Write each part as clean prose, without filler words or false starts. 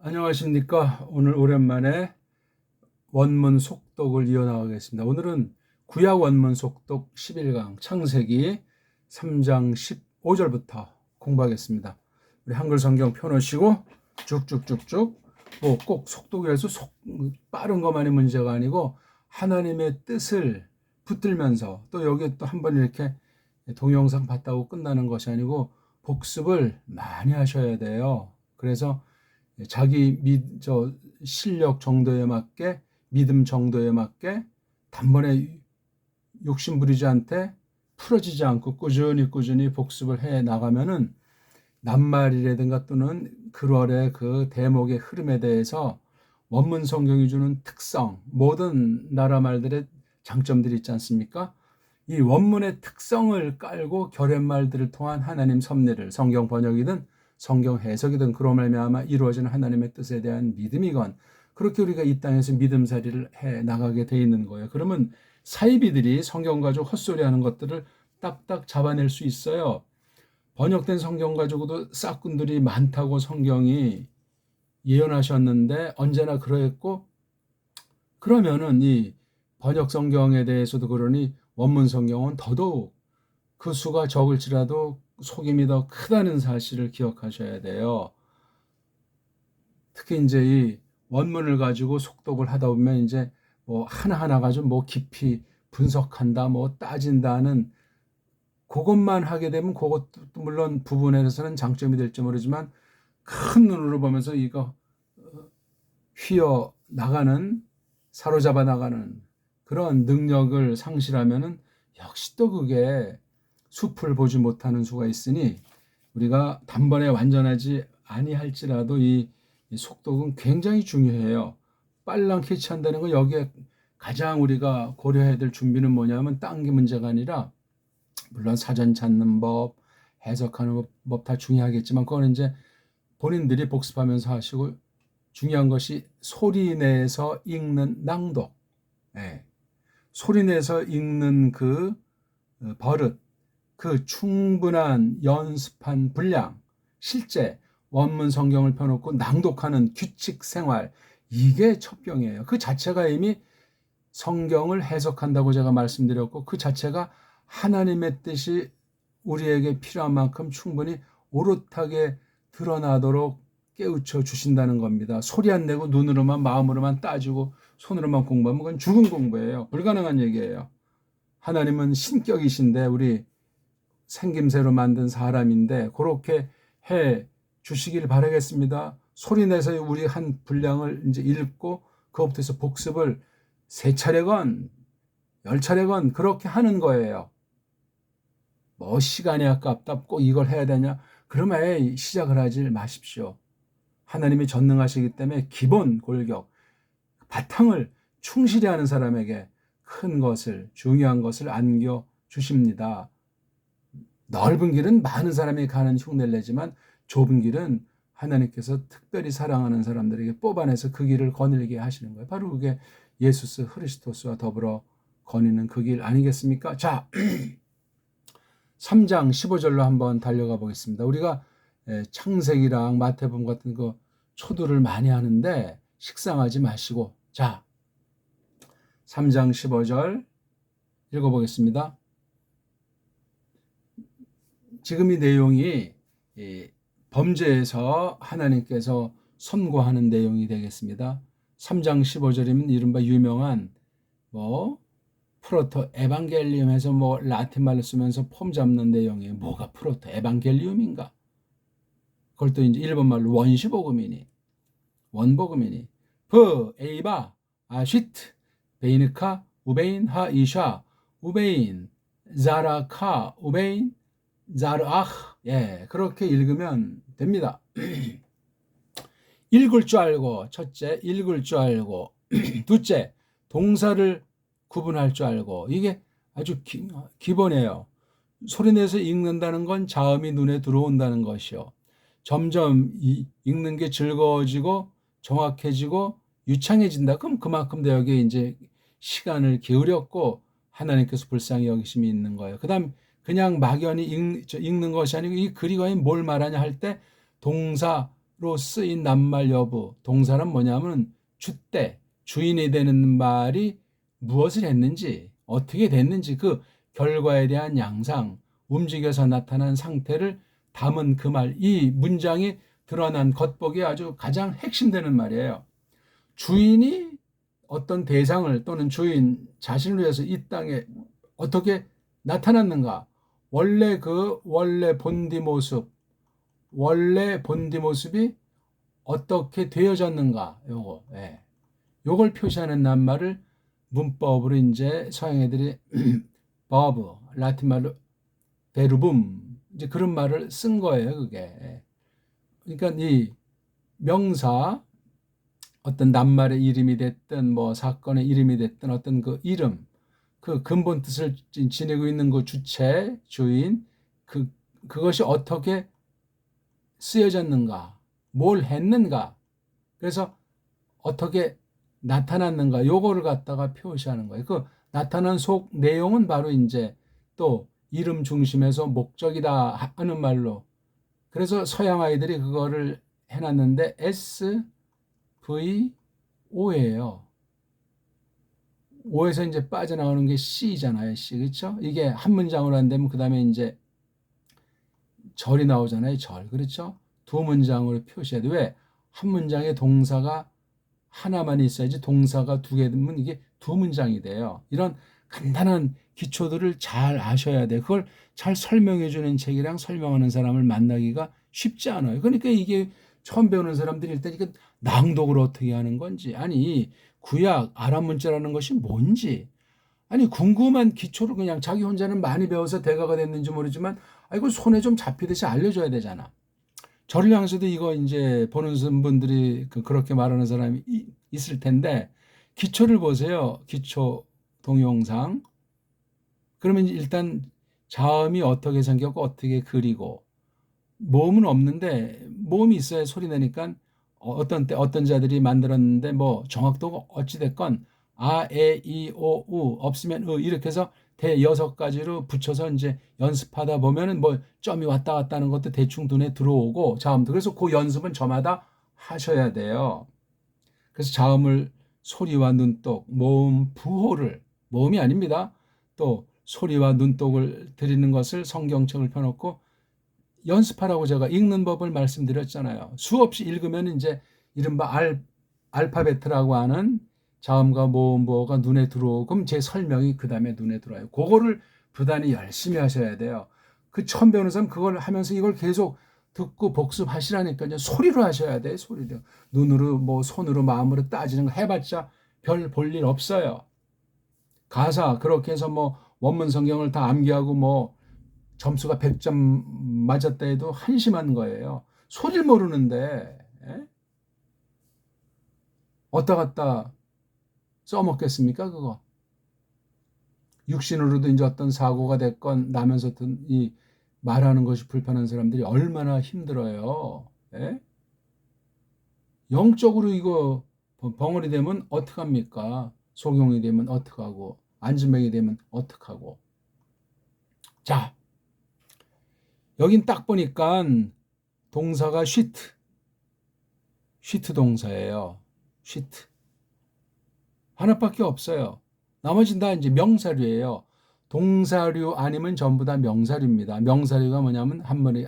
안녕하십니까. 오늘 오랜만에 원문 속독을 이어나가겠습니다. 오늘은 구약 원문 속독 11강 창세기 3장 15절부터 공부하겠습니다. 우리 한글 성경 펴놓으시고 쭉쭉쭉쭉 뭐 꼭 속독이라서 빠른 것만이 문제가 아니고 하나님의 뜻을 붙들면서 또 여기에 또 한번 이렇게 동영상 봤다고 끝나는 것이 아니고 복습을 많이 하셔야 돼요. 그래서 자기 실력 정도에 맞게 믿음 정도에 맞게 단번에 욕심 부리지 않되 풀어지지 않고 꾸준히 복습을 해 나가면은 낱말이라든가 또는 글월의 그 대목의 흐름에 대해서 원문 성경이 주는 특성, 모든 나라 말들의 장점들이 있지 않습니까? 이 원문의 특성을 깔고 결연말들을 통한 하나님 섭리를 성경 번역이든 성경 해석이든 그로 말미암아 이루어지는 하나님의 뜻에 대한 믿음이건 그렇게 우리가 이 땅에서 믿음살이를 해 나가게 돼 있는 거예요. 그러면 사이비들이 성경 가지고 헛소리하는 것들을 딱딱 잡아낼 수 있어요. 번역된 성경 가지고도 싹군들이 많다고 성경이 예언하셨는데 언제나 그러했고, 그러면은 이 번역 성경에 대해서도 그러니 원문 성경은 더더욱 그 수가 적을지라도 속임이 더 크다는 사실을 기억하셔야 돼요. 특히 이제 이 원문을 가지고 속독을 하다 보면 이제 뭐 하나하나 가지고 뭐 깊이 분석한다, 뭐 따진다는 그것만 하게 되면 그것도 물론 부분에서는 장점이 될지 모르지만 큰 눈으로 보면서 이거 휘어 나가는, 사로잡아 나가는 그런 능력을 상실하면은 역시 또 그게 숲을 보지 못하는 수가 있으니 우리가 단번에 완전하지 아니할지라도 이 속독은 굉장히 중요해요. 빨랑 캐치한다는 건 여기에 가장 우리가 고려해야 될 준비는 뭐냐면 딴 게 문제가 아니라 물론 사전 찾는 법, 해석하는 법 다 중요하겠지만 그거는 이제 본인들이 복습하면서 하시고 중요한 것이 소리 내서 읽는 낭독, 예. 소리 내서 읽는 그 버릇, 그 충분한 연습한 분량, 실제 원문 성경을 펴놓고 낭독하는 규칙 생활, 이게 첩병이에요. 그 자체가 이미 성경을 해석한다고 제가 말씀드렸고 그 자체가 하나님의 뜻이 우리에게 필요한 만큼 충분히 오롯하게 드러나도록 깨우쳐 주신다는 겁니다. 소리 안 내고 눈으로만 마음으로만 따지고 손으로만 공부하면 그건 죽은 공부예요. 불가능한 얘기예요. 하나님은 신격이신데 우리 생김새로 만든 사람인데 그렇게 해 주시길 바라겠습니다. 소리 내서 우리 한 분량을 이제 읽고 그것부터 복습을 3차례건 10차례건 그렇게 하는 거예요. 뭐 시간이 아깝다, 꼭 이걸 해야 되냐? 그러면 시작을 하지 마십시오. 하나님이 전능하시기 때문에 기본 골격, 바탕을 충실히 하는 사람에게 큰 것을, 중요한 것을 안겨 주십니다. 넓은 길은 많은 사람이 가는 흉내를 내지만 좁은 길은 하나님께서 특별히 사랑하는 사람들에게 뽑아내서 그 길을 거닐게 하시는 거예요. 바로 그게 예수스 크리스토스와 더불어 거니는 그 길 아니겠습니까? 자, 3장 15절로 한번 달려가 보겠습니다. 우리가 창세기랑 마태복음 같은 거 초두를 많이 하는데 식상하지 마시고, 자, 3장 15절 읽어보겠습니다. 지금 이 내용이 범죄에서 하나님께서 선고하는 내용이 되겠습니다. 3장 15절이면 이른바 유명한 프로토 에반겔리움에서 라틴 말로 쓰면서 폼 잡는 내용이에요. 뭐가 프로토 에반겔리움인가? 그걸 또 이제 일본 말로 원시복음이니 원복음이니 에이바 아시트 베이느카 우베인 하이샤 우베인 자라카 우베인 자르아흐, 예, 그렇게 읽으면 됩니다. 읽을 줄 알고, 첫째, 읽을 줄 알고, 둘째, 동사를 구분할 줄 알고, 이게 아주 기본이에요. 소리내서 읽는다는 건 자음이 눈에 들어온다는 것이요. 점점 읽는 게 즐거워지고, 정확해지고, 유창해진다. 그럼 그만큼 여기에 이제 시간을 기울였고, 하나님께서 불쌍히 여기심이 있는 거예요. 그 다음, 그냥 막연히 읽는 것이 아니고 이 글이 과연 뭘 말하냐 할 때 동사 쓰인 낱말 여부, 동사는 뭐냐면 주때, 주인이 되는 말이 무엇을 했는지, 어떻게 됐는지 그 결과에 대한 양상, 움직여서 나타난 상태를 담은 그 말, 이 문장이 드러난 겉보기 아주 가장 핵심되는 말이에요. 주인이 어떤 대상을 또는 주인 자신을 위해서 이 땅에 어떻게 나타났는가? 원래 본디 모습, 원래 본디 모습이 어떻게 되어졌는가? 요거, 예. 요걸 표시하는 낱말을 문법으로 이제 서양 애들이 버브, 라틴 말로 베르붐, 이제 그런 말을 쓴 거예요, 그게. 예. 그러니까 이 명사, 어떤 낱말의 이름이 됐든 뭐 사건의 이름이 됐든 어떤 그 이름, 그 근본 뜻을 지니고 있는 그 주체, 주인, 그것이 어떻게 쓰여졌는가, 뭘 했는가, 그래서 어떻게 나타났는가, 요거를 갖다가 표시하는 거예요. 그 나타난 속 내용은 바로 이제 또 이름 중심에서 목적이다 하는 말로. 그래서 서양 아이들이 그거를 해놨는데 SVO예요. O에서 이제 빠져나오는 게 C잖아요. C, 그렇죠? 이게 한 문장으로 안 되면 그 다음에 이제 절이 나오잖아요. 절, 그렇죠? 두 문장으로 표시해야 돼. 왜? 한 문장에 동사가 하나만 있어야지 동사가 두 개 되면 이게 두 문장이 돼요. 이런 간단한 기초들을 잘 아셔야 돼. 그걸 잘 설명해 주는 책이랑 설명하는 사람을 만나기가 쉽지 않아요. 그러니까 이게 처음 배우는 사람들이 일단 이게 낭독을 어떻게 하는 건지, 아니 구약 아람 문자라는 것이 뭔지, 아니 궁금한 기초를 그냥 자기 혼자는 많이 배워서 대가가 됐는지 모르지만 이거 손에 좀 잡히듯이 알려줘야 되잖아. 저를 향해서도 이거 이제 보는 분들이 그렇게 말하는 사람이 있을 텐데, 기초를 보세요. 기초 동영상. 그러면 일단 자음이 어떻게 생겼고 어떻게 그리고, 모음은 없는데 모음이 있어야 소리 내니까 어떤 때 어떤 자들이 만들었는데 뭐 정확도가 어찌 됐건 아, 에, 이, 오, 우 없으면 이렇게 해서 대 6가지로 붙여서 이제 연습하다 보면은 뭐 점이 왔다 갔다 하는 것도 대충 눈에 들어오고, 자음도 그래서 그 연습은 저마다 하셔야 돼요. 그래서 자음을 소리와 눈독, 모음, 부호를, 모음이 아닙니다. 또 소리와 눈독을 드리는 것을 성경책을 펴놓고 연습하라고 제가 읽는 법을 말씀드렸잖아요. 수없이 읽으면 이제 이른바 알파베트라고 하는 자음과 모음, 부호가 눈에 들어오고, 그럼 제 설명이 그 다음에 눈에 들어와요. 그거를 부단히 열심히 하셔야 돼요. 그 처음 배우는 사람 그걸 하면서 이걸 계속 듣고 복습하시라니까요. 소리로 하셔야 돼, 소리로. 눈으로, 뭐, 손으로, 마음으로 따지는 거 해봤자 별 볼 일 없어요. 가사, 그렇게 해서 뭐, 원문 성경을 다 암기하고 뭐, 점수가 100점 맞았다 해도 한심한 거예요. 소리를 모르는데, 예? 어디다 갖다 써먹겠습니까, 그거? 육신으로도 이제 어떤 사고가 됐건 나면서 이 말하는 것이 불편한 사람들이 얼마나 힘들어요. 예? 영적으로 이거 벙어리 되면 어떡합니까? 소경이 되면 어떡하고, 안진뱅이 되면 어떡하고. 자, 여긴 딱 보니까 동사가 쉬트 동사예요. 쉬트. 하나밖에 없어요. 나머지는 다 이제 명사류예요. 동사류 아니면 전부 다 명사류입니다. 명사류가 뭐냐면 한문에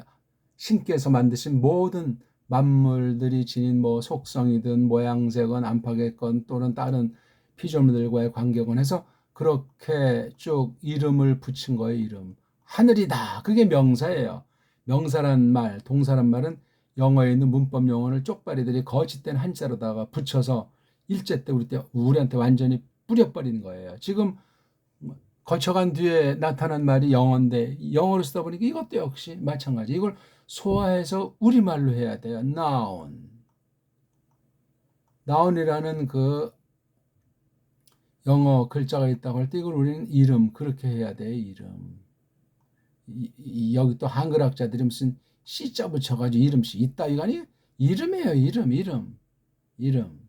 신께서 만드신 모든 만물들이 지닌 뭐 속성이든 모양새건 안팎의건 또는 다른 피조물들과의 관계건 해서 그렇게 쭉 이름을 붙인 거예요. 이름. 하늘이다. 그게 명사예요. 명사란 말, 동사란 말은 영어에 있는 문법 용어를 쪽발이들이 거짓된 한자로다가 붙여서 일제 때 우리한테 완전히 뿌려버린 거예요. 지금 거쳐간 뒤에 나타난 말이 영어인데 영어로 쓰다 보니까 이것도 역시 마찬가지. 이걸 소화해서 우리말로 해야 돼요. noun. noun이라는 그 영어 글자가 있다고 할 때 이걸 우리는 이름, 그렇게 해야 돼요. 이름. 여기 또 한글학자들이 무슨 C자 붙여가지고 이름씩 있다 이거 아니에요? 이름이에요. 이름.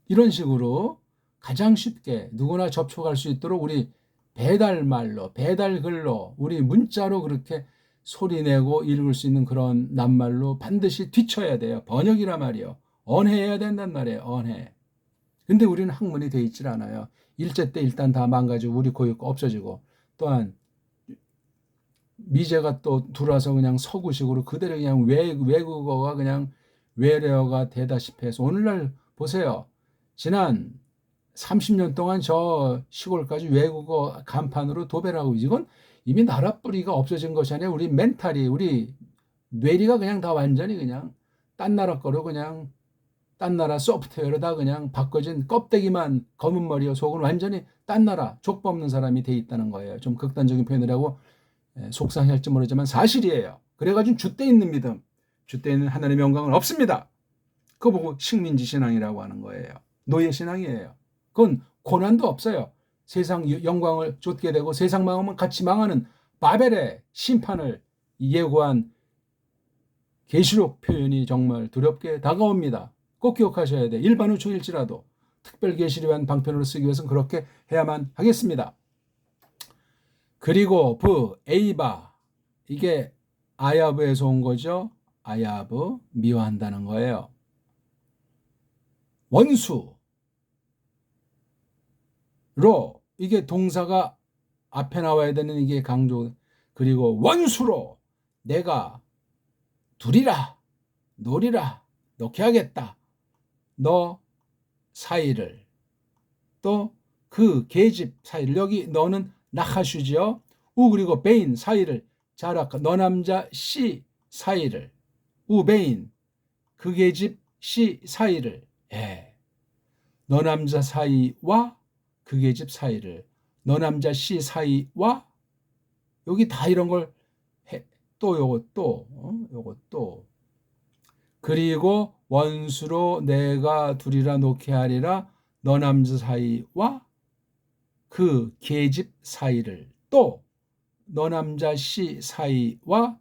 이런 식으로 가장 쉽게 누구나 접촉할 수 있도록 우리 배달말로, 배달글로, 우리 문자로 그렇게 소리내고 읽을 수 있는 그런 낱말로 반드시 뒤쳐야 돼요. 번역이란 말이요. 언해해야 된단 말이에요. 언해. 근데 우리는 학문이 돼 있질 않아요. 일제 때 일단 다 망가지고 우리 고유가 없어지고, 또한 미제가 또 들어와서 그냥 서구식으로 그대로 그냥 외국어가 그냥 외래어가 되다시피 해서 오늘날 보세요. 지난 30년 동안 저 시골까지 외국어 간판으로 도배를 하고, 이건 이미 나라 뿌리가 없어진 것이 아니라 우리 멘탈이, 우리 뇌리가 그냥 다 완전히 그냥 딴 나라 거로 그냥 딴 나라 소프트웨어로 다 그냥 바꿔진, 껍데기만 검은 머리요 속은 완전히 딴 나라 족보 없는 사람이 돼 있다는 거예요. 좀 극단적인 표현을 하고 속상할지 모르지만 사실이에요. 그래가지고 줏대 있는 믿음, 줏대 있는 하나님의 영광은 없습니다. 그거 보고 식민지 신앙이라고 하는 거예요. 노예 신앙이에요. 그건 고난도 없어요. 세상 영광을 좇게 되고 세상 망하면 같이 망하는 바벨의 심판을 예고한 계시록 표현이 정말 두렵게 다가옵니다. 꼭 기억하셔야 돼. 일반 우초일지라도 특별 계시를 위한 방편으로 쓰기 위해서는 그렇게 해야만 하겠습니다. 그리고 에이바, 이게 아야브에서 온 거죠. 아야브, 미워한다는 거예요. 원수로, 이게 동사가 앞에 나와야 되는 이게 강조. 그리고 원수로 내가 두리라, 노리라, 놓게 하겠다. 너 사이를, 또 그 계집 사이를, 여기 너는 나하슈지요. 그리고 베인 사이를, 자라카 너 남자 씨 사이를, 베인 그 계집 씨 사이를, 너 남자 사이와 그 계집 사이를, 너 남자 씨 사이와, 여기 다 이런 걸 해. 또 요것도 그리고 원수로 내가 두리라 놓게 하리라, 너 남자 사이와 그 계집 사이를, 또 너 남자 씨 사이와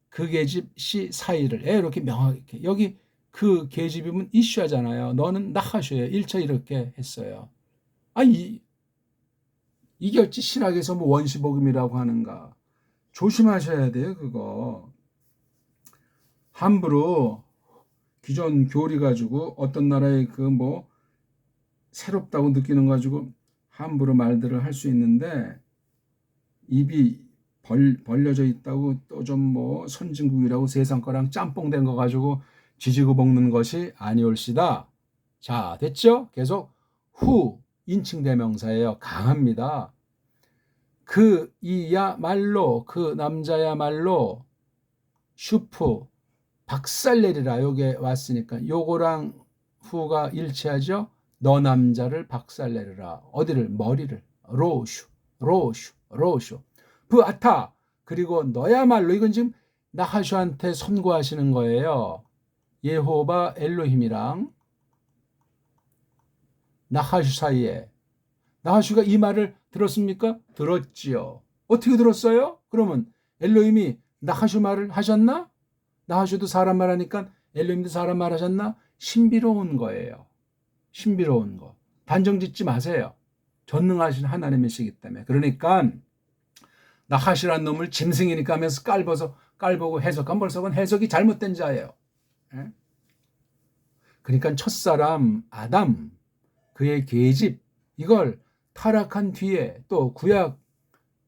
그 계집 씨 사이를, 이렇게 명확하게. 여기 그 계집이면 이슈하잖아요. 너는 나하슈예요. 1차 이렇게 했어요. 이게 어찌 신학에서 뭐 원시복음이라고 하는가. 조심하셔야 돼요. 그거 함부로 기존 교리 가지고 어떤 나라의 그 뭐 새롭다고 느끼는 거 가지고 함부로 말들을 할 수 있는데, 입이 벌려져 있다고 또 좀 뭐 선진국이라고 세상 거랑 짬뽕 된 거 가지고 지지고 볶는 것이 아니올시다. 자, 됐죠? 계속 인칭 대명사예요. 강합니다. 이야말로, 그 남자야말로 슈프 박살내리라. 요게 왔으니까 요거랑 후가 일치하죠. 너 남자를 박살내리라. 어디를? 머리를. 로슈. 아타. 그리고 너야말로, 이건 지금 나하슈한테 선고하시는 거예요. 예호바 엘로힘이랑 나하슈 사이에. 나하슈가 이 말을 들었습니까? 들었지요. 어떻게 들었어요? 그러면 엘로힘이 나하슈 말을 하셨나? 나하슈도 사람 말하니까 엘로힘도 사람 말하셨나? 신비로운 거예요. 신비로운 거. 단정 짓지 마세요. 전능하신 하나님이시기 때문에. 그러니까 나하슈란 놈을 짐승이니까 하면서 깔보고 해석한, 벌써 그건 해석이 잘못된 자예요. 그러니까 첫사람 아담, 그의 계집, 이걸 타락한 뒤에, 또 구약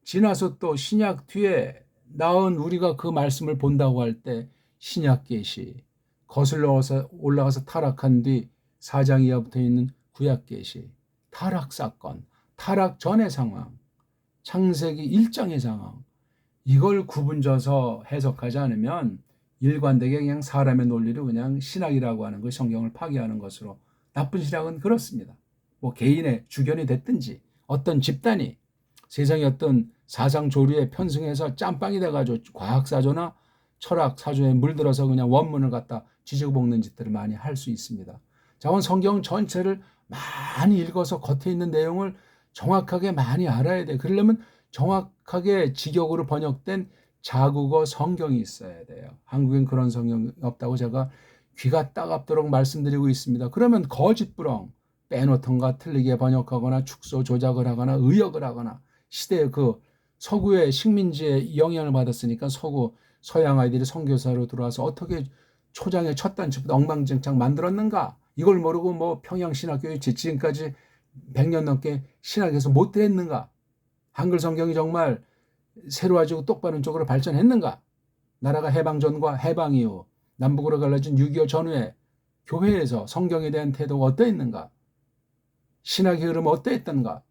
지나서 또 신약 뒤에 나온 우리가 그 말씀을 본다고 할 때 신약 계시, 거슬러 올라가서 타락한 뒤 4장 이하부터 있는 구약 계시, 타락 사건, 타락 전의 상황, 창세기 1장의 상황, 이걸 구분져서 해석하지 않으면 일관되게 그냥 사람의 논리를 그냥 신학이라고 하는 것, 성경을 파괴하는 것으로. 나쁜 신학은 그렇습니다. 뭐 개인의 주견이 됐든지 어떤 집단이 세상의 어떤 사상 조류에 편승해서 짬빵이 돼가지고 과학사조나 철학사조에 물들어서 그냥 원문을 갖다 지지고 볶는 짓들을 많이 할 수 있습니다. 자, 오늘 성경 전체를 많이 읽어서 겉에 있는 내용을 정확하게 많이 알아야 돼. 그러려면 정확하게 직역으로 번역된 자국어 성경이 있어야 돼요. 한국엔 그런 성경이 없다고 제가 귀가 따갑도록 말씀드리고 있습니다. 그러면 거짓부렁 빼놓던가 틀리게 번역하거나 축소 조작을 하거나 의역을 하거나 시대의 그 서구의 식민지의 영향을 받았으니까 서양 아이들이 선교사로 들어와서 어떻게 초장의 첫 단추부터 엉망진창 만들었는가? 이걸 모르고 뭐 평양신학교에 지금까지 100년 넘게 신학에서 못 됐는가? 한글 성경이 정말 새로워지고 똑바른 쪽으로 발전했는가? 나라가 해방 전과 해방 이후 남북으로 갈라진 6.25 전후에 교회에서 성경에 대한 태도가 어떠했는가? 신학의 흐름은 어떠했던가?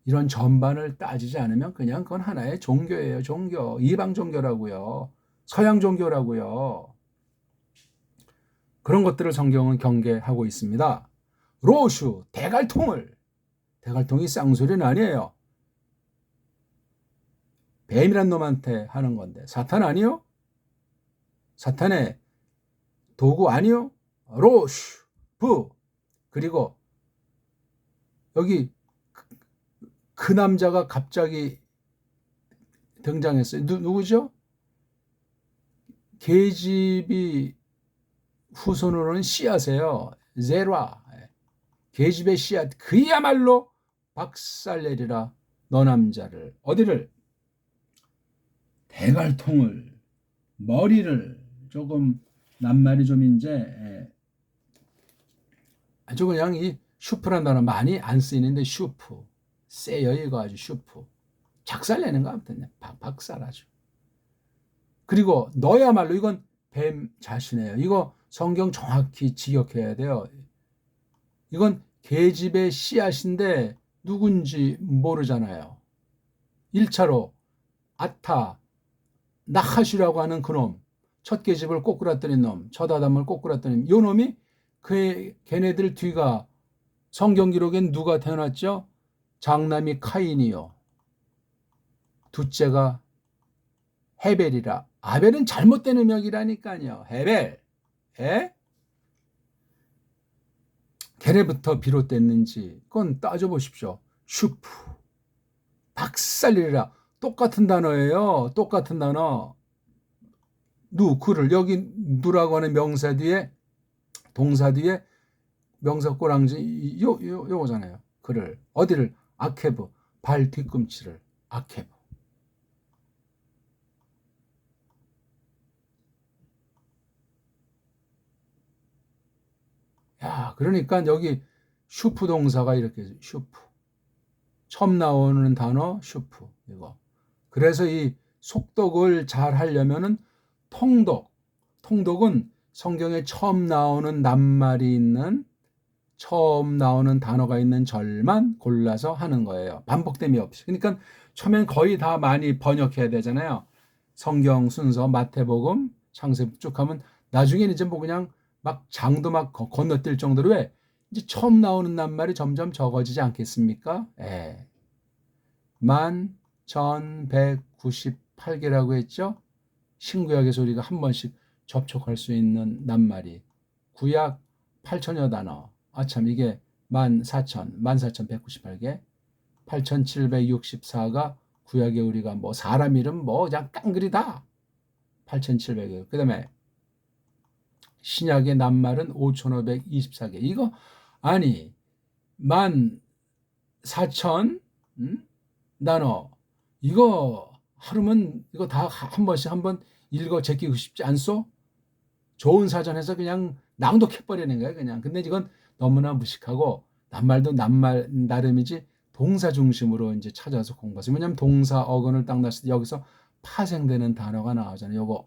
이런 전반을 따지지 않으면 그냥 그건 하나의 종교예요. 종교. 이방 종교라고요. 서양 종교라고요. 그런 것들을 성경은 경계하고 있습니다. 로슈, 대갈통이 쌍소리는 아니에요. 뱀이란 놈한테 하는 건데 사탄 아니요? 사탄의 도구 아니요? 로슈, 부. 그리고 여기 그 남자가 갑자기 등장했어요. 누구죠? 계집이 후손으로는 씨앗이에요. 제라. 계집의 씨앗. 그야말로 박살내리라 너 남자를. 어디를? 대갈통을. 머리를. 조금 낱말이 좀 이제 아주 그냥 이 슈프란 단어 많이 안 쓰이는데 슈프. 세요 이거 아주 슈프. 작살내는 거 아무튼 박살 아주. 그리고 너야말로 이건 뱀 자신이에요. 이거 성경 정확히 직역해야 돼요. 이건 계집의 씨앗인데 누군지 모르잖아요. 1차로 아타 나하슈라고 하는 그놈, 첫 계집을 꼬꾸라뜨린 놈, 첫 아담을 꼬꾸라뜨린 요 놈이 걔네들 뒤가 성경 기록엔 누가 태어났죠? 장남이 카인이요. 둘째가 헤벨이라. 아벨은 잘못된 음역이라니까요. 헤벨. 걔네부터 비롯됐는지 그건 따져보십시오. 슈프. 박살내리라. 똑같은 단어예요. 똑같은 단어. 그를 여기 누라고 하는 명사 뒤에 동사 뒤에 명사 꼬랑지 요거잖아요. 그를 어디를? 아케브. 발 뒤꿈치를 아케브. 야, 그러니까 여기 슈프 동사가 이렇게 슈프. 처음 나오는 단어 슈프 이거. 그래서 이 속독을 잘 하려면은 통독은 성경에 처음 나오는 낱말이 있는 처음 나오는 단어가 있는 절만 골라서 하는 거예요. 반복됨이 없이. 그러니까 처음엔 거의 다 많이 번역해야 되잖아요. 성경 순서 마태복음 창세기 쭉 하면 나중에는 이제 뭐 그냥 막 장도 막 건너뛸 정도로 왜 이제 처음 나오는 낱말이 점점 적어지지 않겠습니까? 1198개라고 했죠. 신구약에서 우리가 한 번씩 접촉할 수 있는 낱말이 구약 8천여 단어. 참 이게 14,198개 8,764가 구약에 우리가 뭐 사람 이름 뭐 그냥 깡그리다 8,700개. 그 다음에 신약의 낱말은 5,524개. 이거 아니 14,000 단어 이거 하루면 이거 다 한 번씩 한번 읽어 제끼고 싶지 않소? 좋은 사전에서 그냥 낭독해버리는 거야 그냥. 근데 이건 너무나 무식하고 낱말도 낱말 나름이지 동사 중심으로 이제 찾아서 공부하세요. 왜냐하면 동사 어간을 딱 놨을 때 여기서 파생되는 단어가 나오잖아요. 요거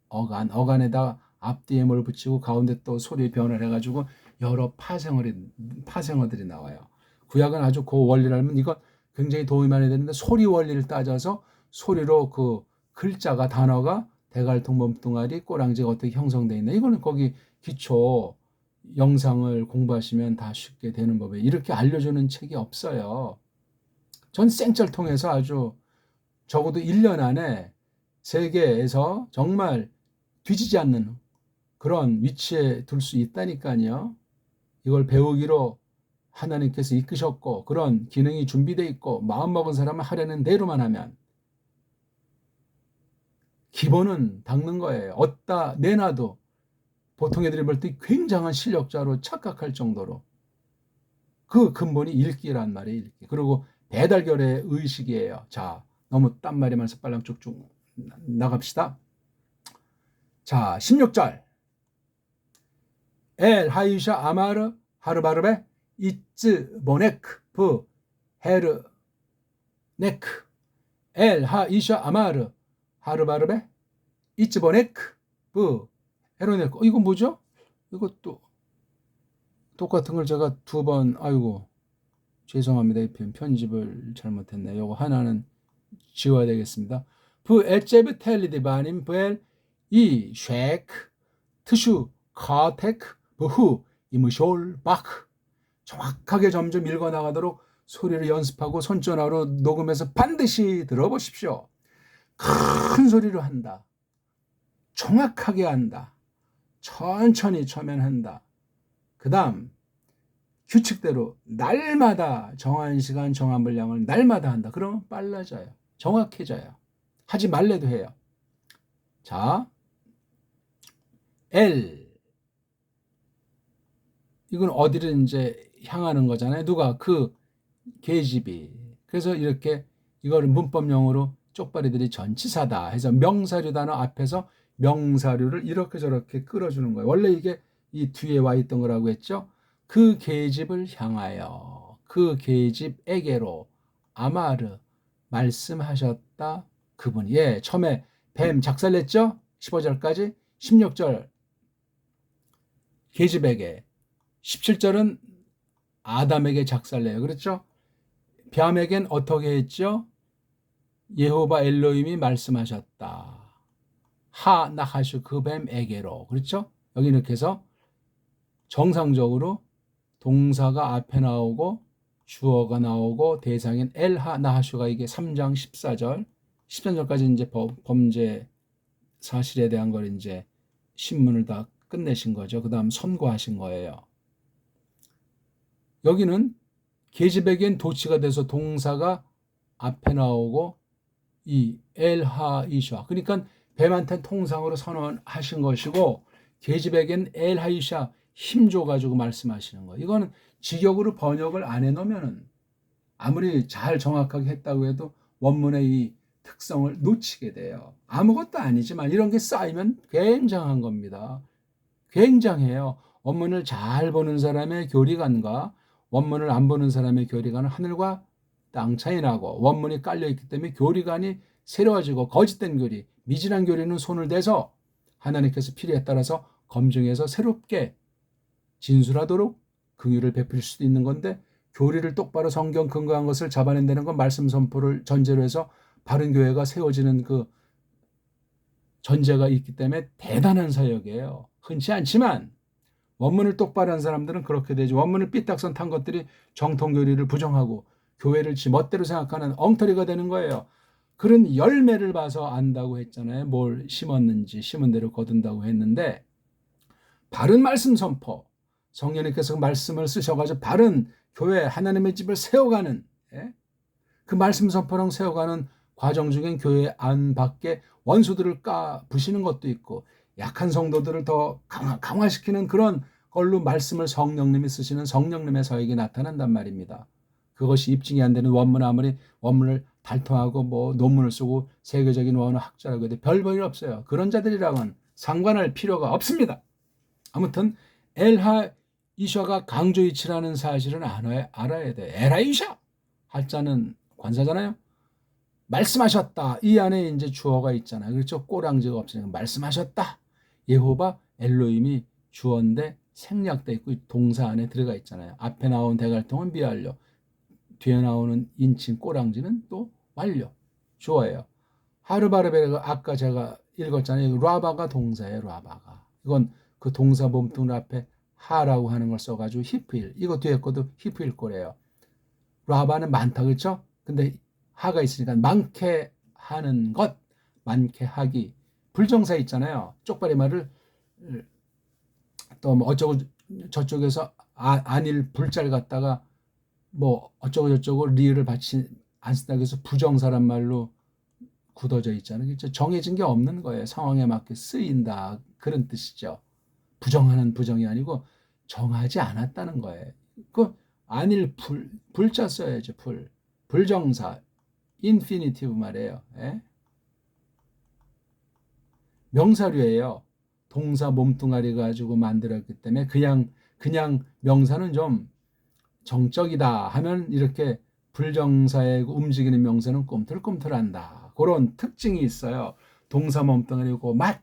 어간에다 앞뒤에 뭘 붙이고 가운데 또 소리 변화를 해가지고 여러 파생어들이 나와요. 구약은 아주 그 원리를 알면 이거 굉장히 도움이 많이 되는데 소리 원리를 따져서 소리로 그 글자가 단어가 대갈통 몸뚱아리 꼬랑지가 어떻게 형성되어 있나 이거는 거기 기초 영상을 공부하시면 다 쉽게 되는 법이에요. 이렇게 알려주는 책이 없어요. 전 생짤 통해서 아주 적어도 1년 안에 세계에서 정말 뒤지지 않는 그런 위치에 둘 수 있다니까요. 이걸 배우기로 하나님께서 이끄셨고 그런 기능이 준비되어 있고 마음먹은 사람은 하려는 대로만 하면 기본은 닦는 거예요. 얻다 내놔도 보통 애들이 볼 때 굉장한 실력자로 착각할 정도로 그 근본이 읽기란 말이에요. 읽기. 그리고 배달결의 의식이에요. 자, 너무 딴말이면서 빨랑 쭉쭉 나갑시다. 자, 16절. 엘 하이샤 아마르 하르바르베 이츠 보네크 브 헤르 네크. 엘 하이샤 아마르 하르바르베 이츠 보네크 브 헤르 네크. 이거 뭐죠? 이것도 똑같은 걸 제가 두 번, 아이고 죄송합니다. 이 편집을 잘못했네. 요거 하나는 지워야 되겠습니다. 부 에체브 텔리디 바님 부엘 이 쉐크 트슈 카테크 부후 이무쇼울 바크. 정확하게 점점 읽어나가도록 소리를 연습하고 손전화로 녹음해서 반드시 들어보십시오. 큰 소리로 한다. 정확하게 한다. 천천히 처면 한다. 그 다음 규칙대로 날마다 정한 시간 정한 분량을 날마다 한다. 그러면 빨라져요. 정확해져요. 하지 말래도 해요. 자, L. 이건 어디를 이제 향하는 거잖아요. 누가? 그 계집이. 그래서 이렇게 이거를 문법용어로 쪽발이들이 전치사다 해서 명사류 단어 앞에서 명사류를 이렇게 저렇게 끌어주는 거예요. 원래 이게 이 뒤에 와 있던 거라고 했죠. 그 계집을 향하여 그 계집에게로 아마르 말씀하셨다. 그분이. 예, 처음에 뱀 작살냈죠? 15절까지. 16절 계집에게, 17절은 아담에게 작살내요. 그렇죠? 뱀에겐 어떻게 했죠? 여호와 엘로힘이 말씀하셨다. 하 나하슈 그 뱀에게로. 그렇죠? 여기 이렇게 해서 정상적으로 동사가 앞에 나오고 주어가 나오고 대상인 엘하 나하슈가 이게 3장 14절 13절까지 이제 범죄 사실에 대한 걸 이제 신문을 다 끝내신 거죠. 그 다음 선고하신 거예요. 여기는 계집에겐 도치가 돼서 동사가 앞에 나오고 이 엘하 이샤, 그러니까 뱀한테는 통상으로 선언하신 것이고 계집에겐 엘하 이샤 힘 줘가지고 말씀하시는 거예요. 이거는 직역으로 번역을 안 해놓으면은 아무리 잘 정확하게 했다고 해도 원문의 이 특성을 놓치게 돼요. 아무것도 아니지만 이런 게 쌓이면 굉장한 겁니다. 굉장해요. 원문을 잘 보는 사람의 교리관과 원문을 안 보는 사람의 교리관은 하늘과 땅 차이 나고, 원문이 깔려있기 때문에 교리관이 새로워지고, 거짓된 교리, 미진한 교리는 손을 대서 하나님께서 필요에 따라서 검증해서 새롭게 진술하도록 긍휼을 베풀 수도 있는 건데, 교리를 똑바로 성경 근거한 것을 잡아낸다는 건 말씀 선포를 전제로 해서 바른 교회가 세워지는 그 전제가 있기 때문에 대단한 사역이에요. 흔치 않지만 원문을 똑바로 한 사람들은 그렇게 되죠. 원문을 삐딱선 탄 것들이 정통교리를 부정하고 교회를 지 멋대로 생각하는 엉터리가 되는 거예요. 그런 열매를 봐서 안다고 했잖아요. 뭘 심었는지 심은 대로 거둔다고 했는데, 바른 말씀 선포, 성령님께서 말씀을 쓰셔가지고 바른 교회 하나님의 집을 세워가는, 그 말씀 선포랑 세워가는 과정 중엔 교회 안 밖에 원수들을 부시는 것도 있고, 약한 성도들을 더 강화시키는 그런 걸로 말씀을 성령님이 쓰시는 성령님의 사역이 나타난단 말입니다. 그것이 입증이 안 되는 원문, 아무리 원문을 달통하고 뭐 논문을 쓰고 세계적인 원어 학자라고 해도 별 볼일 없어요. 그런 자들이랑은 상관할 필요가 없습니다. 아무튼 엘하 이샤가 강조이치라는 사실은 알아야 돼. 엘하 이샤 할자는 관사잖아요. 말씀하셨다. 이 안에 이제 주어가 있잖아요. 그렇죠? 꼬랑지가 없으니까 말씀하셨다. 여호와 엘로힘이 주어인데 생략돼 있고 동사 안에 들어가 있잖아요. 앞에 나온 대갈통은 미완료, 뒤에 나오는 인칭 꼬랑지는 또 완료, 주어예요. 하르바르베가 아까 제가 읽었잖아요. 라바가 동사예요. 라바가. 이건 그 동사 몸뚱 앞에 하라고 하는 걸 써가지고 히프일. 이거 뒤에 것도 히프일 거래요. 라바는 많다, 그렇죠? 근데 하가 있으니까 많게 하는 것, 많게 하기. 불정사 있잖아요. 쪽발이 말을 또 뭐 어쩌고 저쪽에서 안일 불자를 갖다가 뭐 어쩌고 저쩌고 리을을 받치 안 쓴다고 해서 부정사란 말로 굳어져 있잖아요. 그렇죠? 정해진 게 없는 거예요. 상황에 맞게 쓰인다, 그런 뜻이죠. 부정하는 부정이 아니고 정하지 않았다는 거예요. 그 안일 불자 써야죠. 불정사, 인피니티브 말이에요. 예? 명사류예요. 동사 몸뚱아리 가지고 만들었기 때문에 그냥 명사는 좀 정적이다 하면 이렇게 불정사에 움직이는 명사는 꿈틀꿈틀한다. 그런 특징이 있어요. 동사 몸뚱아리고 맛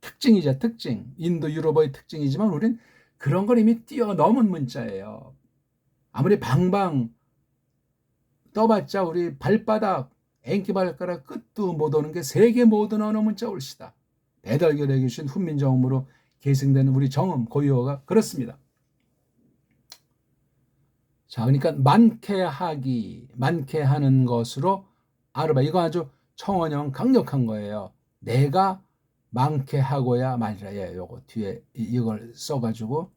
특징이죠. 특징. 인도 유럽어의 특징이지만 우린 그런 걸 이미 뛰어넘은 문자예요. 아무리 방방 떠봤자 우리 발바닥 앵기발가락 끝도 못 오는 게 세계 모든 언어 문자 올시다. 배달결에 계신 훈민정음으로 계승된 우리 정음 고유어가 그렇습니다. 자, 그러니까 많게 하기, 많게 하는 것으로 아르바. 이거 아주 청원형 강력한 거예요. 내가 많게 하고야 말이라. 예, 요거 뒤에 이걸 써가지고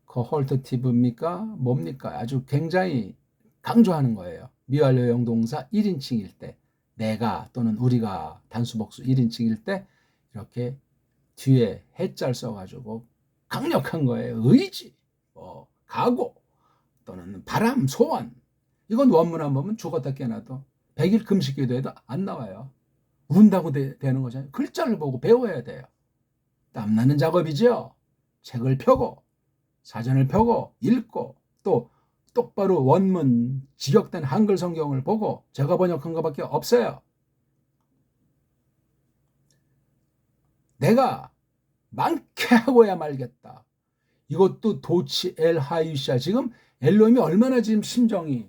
헐터티브입니까? 뭡니까? 아주 굉장히 강조하는 거예요. 미완료형 동사 1인칭일 때, 내가 또는 우리가 단수복수 1인칭일 때 이렇게 뒤에 해자를 써가지고 강력한 거예요. 의지, 각오 또는 바람, 소원. 이건 원문만 보면 죽었다 깨어나도 100일 금식 기도해도 안 나와요. 운다고 되는 거잖아요. 글자를 보고 배워야 돼요. 땀나는 작업이죠. 책을 펴고 사전을 펴고 읽고 또 똑바로 원문 직역된 한글 성경을 보고 제가 번역한 것밖에 없어요. 내가 많게 하고야 말겠다. 이것도 도치 엘 하이샤. 지금 엘로힘이 얼마나 지금 심정이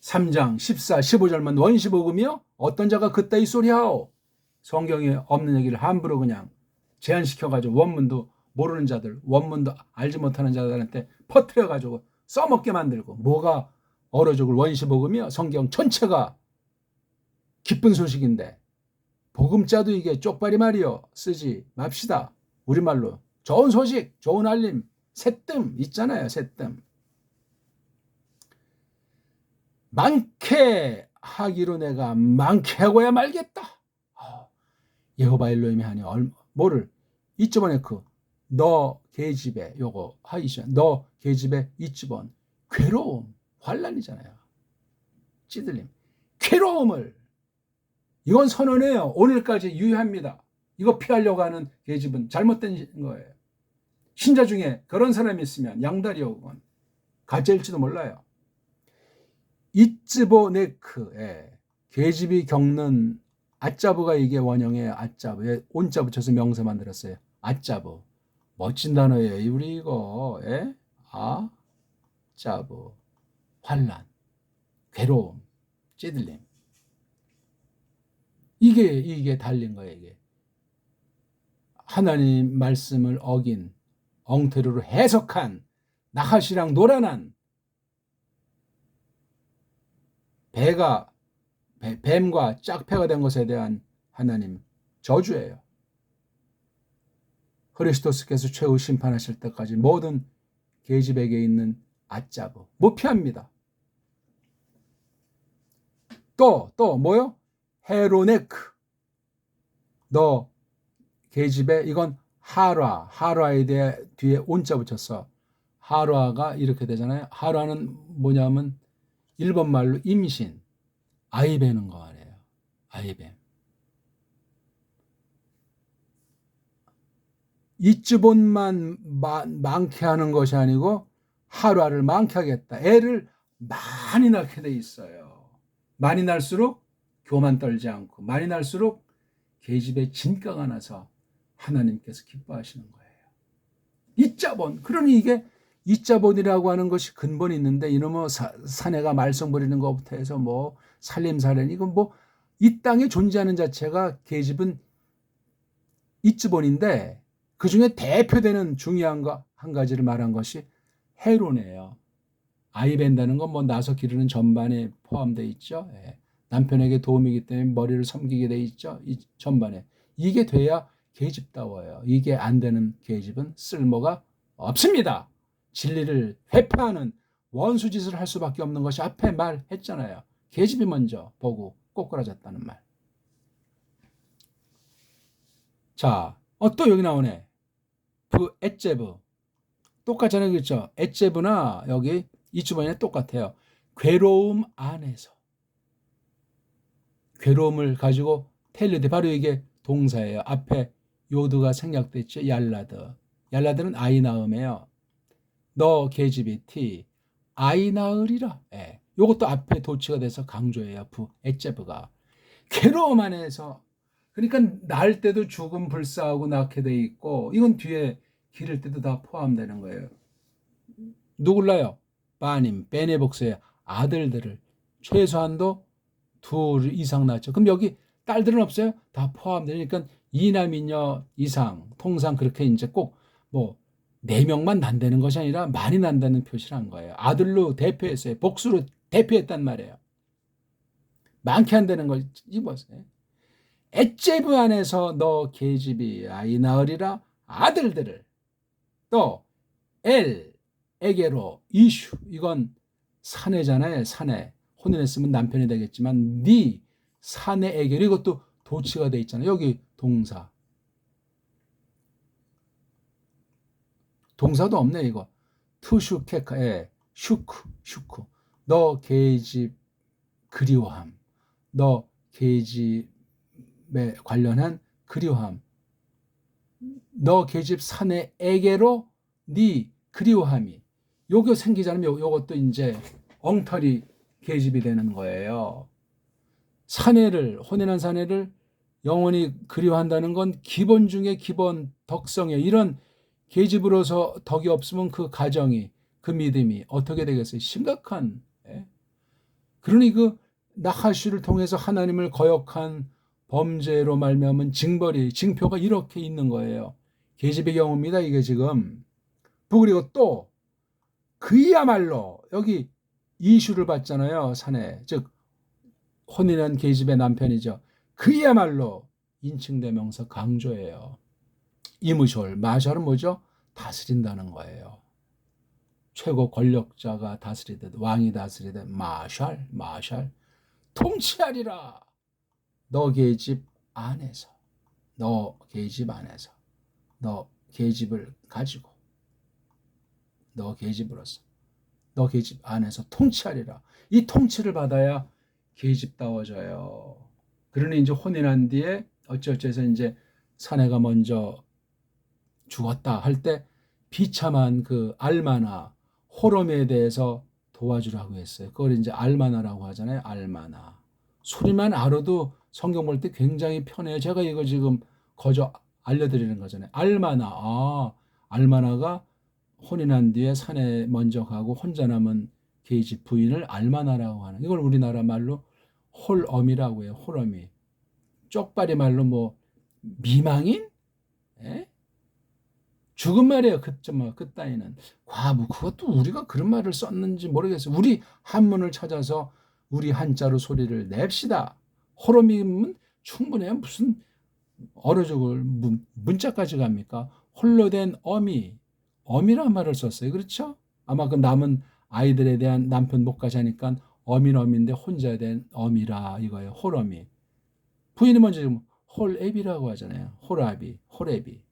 3장 14, 15절만 원시복음이요? 어떤 자가 그따위 소리하오? 성경에 없는 얘기를 함부로 그냥 제한시켜가지고 원문도 모르는 자들, 원문도 알지 못하는 자들한테 퍼뜨려가지고 써먹게 만들고. 뭐가 어려 죽을 원시복음이요? 성경 전체가 기쁜 소식인데 복음자도 이게 쪽발이 말이요. 쓰지 맙시다. 우리말로 좋은 소식, 좋은 알림, 새뜸 있잖아요. 새뜸. 많게 하기로 내가 많게 하고야 말겠다. 여호와 엘로힘이 하니 뭐를 이쯤원에 너 계집에 요거 하이시야. 너 계집에 이쯤원 괴로움, 환란이잖아요. 찌들림, 괴로움을 이건 선언해요. 오늘까지 유효합니다. 이거 피하려고 하는 계집은 잘못된 거예요. 신자 중에 그런 사람이 있으면 양다리 오건 가짜일지도 몰라요. 이츠보네크, 계집이 겪는 아짜부가 이게 원형이에요. 아짜부에 온자 붙여서 명사 만들었어요. 아짜부. 멋진 단어예요. 우리 이거 아짜부. 환란, 괴로움, 찌들림. 이게 달린 거예요. 이게 하나님 말씀을 어긴 엉터리로 해석한 나하시랑 노란한 뱀과 짝패가 된 것에 대한 하나님 저주예요. 그리스도께서 최후 심판하실 때까지 모든 계집에게 있는 아짜부 무피합니다. 또 뭐요? 헤로네크. 너 계집에 이건 하루아에 대해 뒤에 온자 붙였어. 하루아가 이렇게 되잖아요. 하루아는 뭐냐면 일본 말로 임신, 아이 베는 거 아니에요. 아이 뱀. 이츠본만 많게 하는 것이 아니고 하루아를 많게 하겠다. 애를 많이 낳게 돼 있어요. 많이 날수록 교만 떨지 않고 많이 날수록 계집에 진가가 나서 하나님께서 기뻐하시는 거예요. 이자본. 그러니 이게 이자본이라고 하는 것이 근본이 있는데 이놈의 사내가 말썽 부리는 것부터 해서 뭐 살림살인 이건 뭐 이 땅에 존재하는 자체가 계집은 이츠본인데 그 중에 대표되는 중요한 거 한 가지를 말한 것이 해론이에요. 아이 벤다는 건 뭐 나서 기르는 전반에 포함되어 있죠. 남편에게 도움이기 때문에 머리를 섬기게 돼 있죠. 이 전반에. 이게 돼야 계집다워요. 이게 안 되는 계집은 쓸모가 없습니다. 진리를 회파하는 원수짓을 할 수밖에 없는 것이 앞에 말했잖아요. 계집이 먼저 보고 꼬꾸라졌다는 말. 자, 또 여기 나오네. 에제브. 똑같잖아요. 그렇죠? 에제브나 여기 이주번에 똑같아요. 괴로움 안에서. 괴로움을 가지고 텔리드, 바로 이게 동사예요. 앞에 요드가 생략됐죠. 얄라드. 얄라드는 아이 낳음이에요. 너 계집이 티 아이 낳으리라. 예. 요것도 앞에 도치가 돼서 강조해요. 에제브가 괴로움 안에서. 그러니까 낳을 때도 죽음 불사하고 낳게 돼 있고, 이건 뒤에 기를 때도 다 포함되는 거예요. 누굴 낳아요? 바님, 베네복스의 아들들을 최소한도 둘 이상 낳죠. 그럼 여기 딸들은 없어요? 다 포함되니까 이남이녀 이상, 통상 그렇게 이제 꼭 뭐 4명만 난다는 것이 아니라 많이 난다는 표시를 한 거예요. 아들로 대표했어요. 복수로 대표했단 말이에요. 많게 한다는 걸 입었어요. 엣제브 안에서 너 계집이 아이 낳으리라. 아들들을. 또 엘에게로 이슈, 이건 사내잖아요. 사내. 혼인했으면 남편이 되겠지만 네 사내에게, 이것도 도치가 돼 있잖아요. 여기 동사. 동사도 없네 이거. 투슈케카에 슈크. 너 계집 그리워함. 너 계집에 관련한 그리워함. 너 계집 사내에게로 네 그리워함이. 요거 생기자면 요것도 이제 엉터리 계집이 되는 거예요. 사내를, 혼인한 사내를 영원히 그리워한다는 건 기본 중에 기본 덕성이에요. 이런 계집으로서 덕이 없으면 그 가정이, 그 믿음이 어떻게 되겠어요? 심각한. 그러니 그 나하슈를 통해서 하나님을 거역한 범죄로 말미암은 징표가 이렇게 있는 거예요. 계집의 경우입니다. 이게 지금. 그리고 또 그야말로 여기 이슈를 받잖아요. 사내, 즉 혼인한 계집의 남편이죠. 그야말로 인칭대명사 강조예요. 이무셜, 마셜은 뭐죠? 다스린다는 거예요. 최고 권력자가 다스리듯, 왕이 다스리듯, 마셜, 통치하리라. 너 계집 안에서, 너 계집 안에서, 너 계집을 가지고, 너 계집으로서, 너 계집 안에서 통치하리라. 이 통치를 받아야 계집다워져요. 그러니 이제 혼인한 뒤에 어쩌어쩌해서 이제 사내가 먼저 죽었다 할 때 비참한 그 알마나, 호럼에 대해서 도와주라고 했어요. 그걸 이제 알마나라고 하잖아요. 알마나. 소리만 알아도 성경 볼 때 굉장히 편해요. 제가 이거 지금 거저 알려드리는 거잖아요. 알마나. 알마나가 혼인한 뒤에 산에 먼저 가고 혼자 남은 계집 부인을 알마나라고 하는, 이걸 우리나라 말로 홀어미라고 해요. 홀어미. 쪽발이 말로 뭐 미망인? 예? 죽은 말이에요. 그 따위는. 과부. 그것도 우리가 그런 말을 썼는지 모르겠어요. 우리 한문을 찾아서 우리 한자로 소리를 냅시다. 호러미면 충분해요. 무슨 어려죽을 문자까지 갑니까? 홀로 된 어미란 말을 썼어요. 그렇죠? 아마 그 남은 아이들에 대한 남편 못까지 하니까 어미인데 혼자 된 어미라 이거예요. 홀어미. 부인이 먼저 지금 홀애비라고 하잖아요. 홀애비.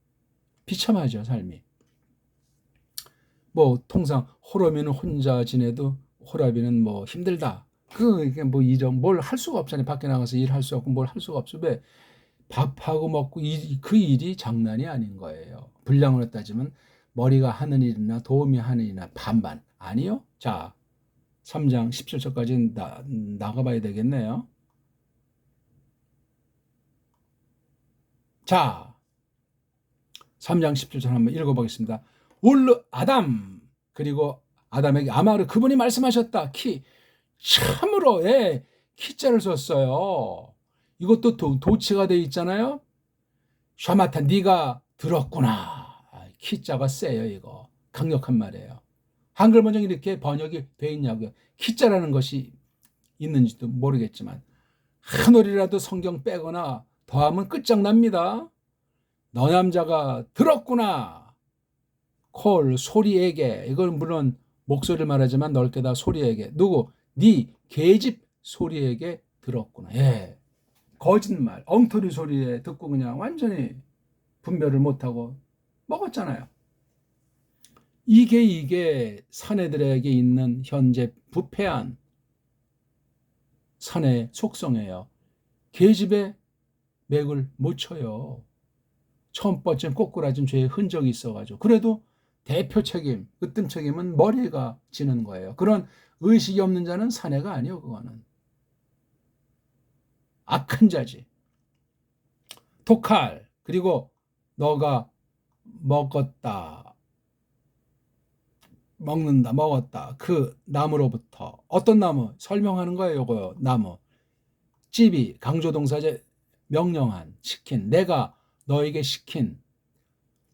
비참하죠, 삶이. 뭐 통상 홀어미는 혼자 지내도 홀아비는 뭐 힘들다. 이게 뭐 뭘 할 수가 없잖아요. 밖에 나가서 일할 수 없고 뭘 할 수가 없어. 왜? 밥하고 먹고 그 일이 장난이 아닌 거예요. 분량으로 따지면 머리가 하는 일이나 도움이 하는 일이나 반반. 아니요? 자, 3장 17절까지 나가봐야 되겠네요. 자, 3장 17절 한번 읽어보겠습니다. 울르 아담, 그리고 아담에게 아마르, 그분이 말씀하셨다. 참으로 키자를 썼어요. 이것도 도치가 돼 있잖아요. 샤마타, 네가 들었구나. 키자가 세요. 이거 강력한 말이에요. 한글 번역이 이렇게 번역이 돼 있냐고요. 키자라는 것이 있는지도 모르겠지만 한 올이라도 성경 빼거나 더하면 끝장납니다. 너 남자가 들었구나. 소리에게, 이건 물론 목소리를 말하지만 넓게 다 소리에게. 누구? 네 계집 소리에게 들었구나. 거짓말, 엉터리 소리에 듣고 그냥 완전히 분별을 못하고 먹었잖아요. 이게 사내들에게 있는 현재 부패한 산의 속성이에요. 계집에 맥을 못 쳐요. 처음 번쯤 꼬꾸라진 죄의 흔적이 있어가지고. 그래도 대표 책임, 으뜸 책임은 머리가 지는 거예요. 그런 의식이 없는 자는 사내가 아니요. 그거는 악한 자지. 토칼. 그리고 너가 먹었다, 먹는다, 먹었다. 그 나무로부터 어떤 나무 설명하는 거예요. 요거 나무. 찌비 강조동사제 명령한 시킨 내가 너에게 시킨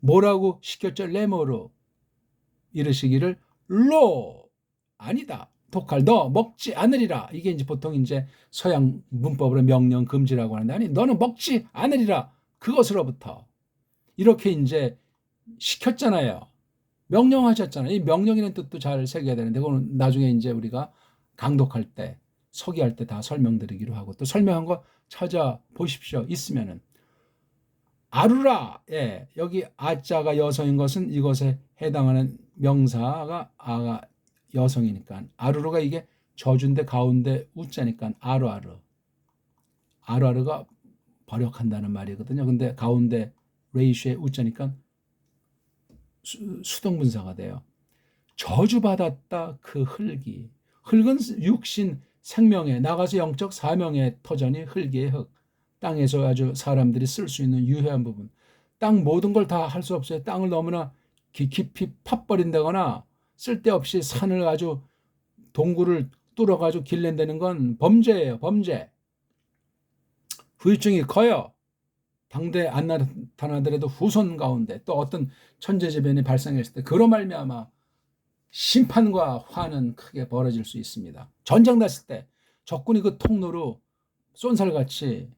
뭐라고 시켰죠? 레모로 이르시기를 로 아니다. 토칼 너 먹지 않으리라. 이게 이제 보통 이제 서양 문법으로 명령 금지라고 하는데 아니 너는 먹지 않으리라. 그것으로부터 이렇게 이제 시켰잖아요. 명령하셨잖아요. 이 명령이라는 뜻도 잘 새겨야 되는데 그건 나중에 이제 우리가 강독할 때 서기할 때 다 설명드리기로 하고 또 설명한 거 찾아보십시오. 있으면은 아루라. 예, 여기 아자가 여성인 것은 이것에 해당하는 명사가 아가 여성이니까 아루루가 이게 저주인데 가운데 우자니까 아루아르. 아루아르가 버력한다는 말이거든요. 근데 가운데 레이슈의 우자니까 수동분사가 돼요. 저주받았다 그 흙이. 흙은 육신 생명에 나가서 영적 사명의 터전이 흙이에요. 흙. 땅에서 아주 사람들이 쓸 수 있는 유해한 부분. 땅 모든 걸 다 할 수 없어요. 땅을 너무나 깊이 파버린다거나 쓸데없이 산을 아주 동굴을 뚫어가지고 길랜다는 건 범죄예요. 범죄. 후유증이 커요. 당대 안 나타나더라도 후손 가운데 또 어떤 천재지변이 발생했을 때 그로 말미암아 심판과 화는 크게 벌어질 수 있습니다. 전쟁 났을 때 적군이 그 통로로 쏜살같이